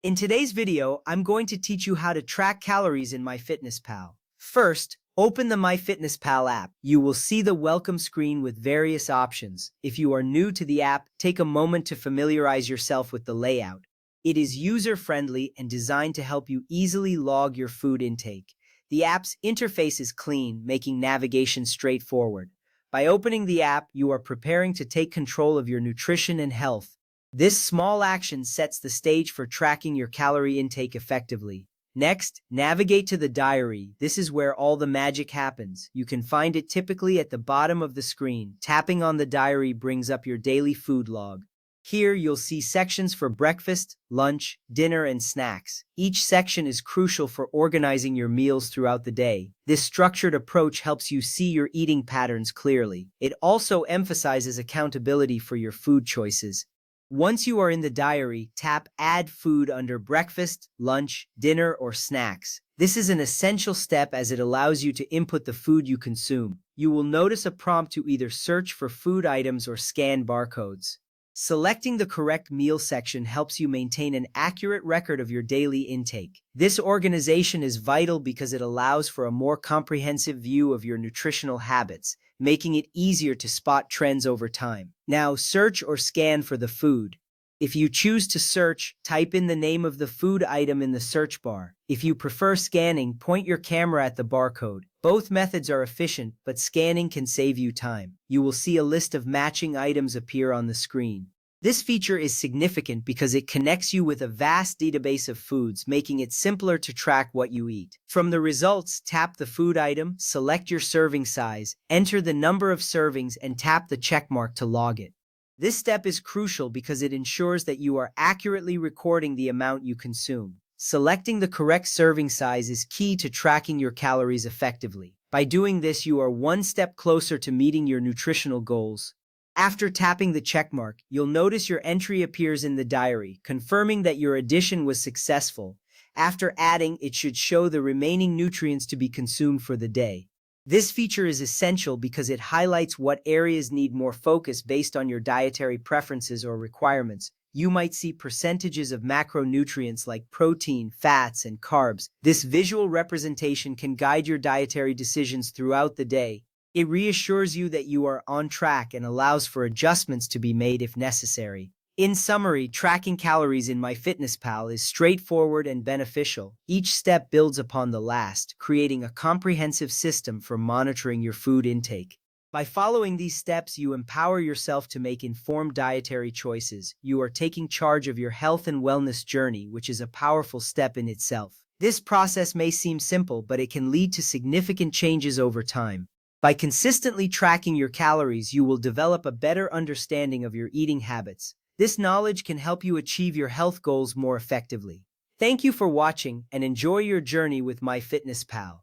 In today's video, I'm going to teach you how to track calories in MyFitnessPal. First, open the MyFitnessPal app. You will see the welcome screen with various options. If you are new to the app, take a moment to familiarize yourself with the layout. It is user-friendly and designed to help you easily log your food intake. The app's interface is clean, making navigation straightforward. By opening the app, you are preparing to take control of your nutrition and health. This small action sets the stage for tracking your calorie intake effectively. Next, navigate to the diary. This is where all the magic happens. You can find it typically at the bottom of the screen. Tapping on the diary brings up your daily food log. Here, you'll see sections for breakfast, lunch, dinner, and snacks. Each section is crucial for organizing your meals throughout the day. This structured approach helps you see your eating patterns clearly. It also emphasizes accountability for your food choices. Once you are in the diary, tap Add Food under Breakfast, Lunch, Dinner, or Snacks. This is an essential step as it allows you to input the food you consume. You will notice a prompt to either search for food items or scan barcodes. Selecting the correct meal section helps you maintain an accurate record of your daily intake. This organization is vital because it allows for a more comprehensive view of your nutritional habits, making it easier to spot trends over time. Now, search or scan for the food. If you choose to search, type in the name of the food item in the search bar. If you prefer scanning, point your camera at the barcode. Both methods are efficient, but scanning can save you time. You will see a list of matching items appear on the screen. This feature is significant because it connects you with a vast database of foods, making it simpler to track what you eat. From the results, tap the food item, select your serving size, enter the number of servings, and tap the checkmark to log it. This step is crucial because it ensures that you are accurately recording the amount you consume. Selecting the correct serving size is key to tracking your calories effectively. By doing this, you are one step closer to meeting your nutritional goals. After tapping the checkmark, you'll notice your entry appears in the diary, confirming that your addition was successful. After adding, it should show the remaining nutrients to be consumed for the day. This feature is essential because it highlights what areas need more focus based on your dietary preferences or requirements. You might see percentages of macronutrients like protein, fats, and carbs. This visual representation can guide your dietary decisions throughout the day. It reassures you that you are on track and allows for adjustments to be made if necessary. In summary, tracking calories in MyFitnessPal is straightforward and beneficial. Each step builds upon the last, creating a comprehensive system for monitoring your food intake. By following these steps, you empower yourself to make informed dietary choices. You are taking charge of your health and wellness journey, which is a powerful step in itself. This process may seem simple, but it can lead to significant changes over time. By consistently tracking your calories, you will develop a better understanding of your eating habits. This knowledge can help you achieve your health goals more effectively. Thank you for watching and enjoy your journey with MyFitnessPal.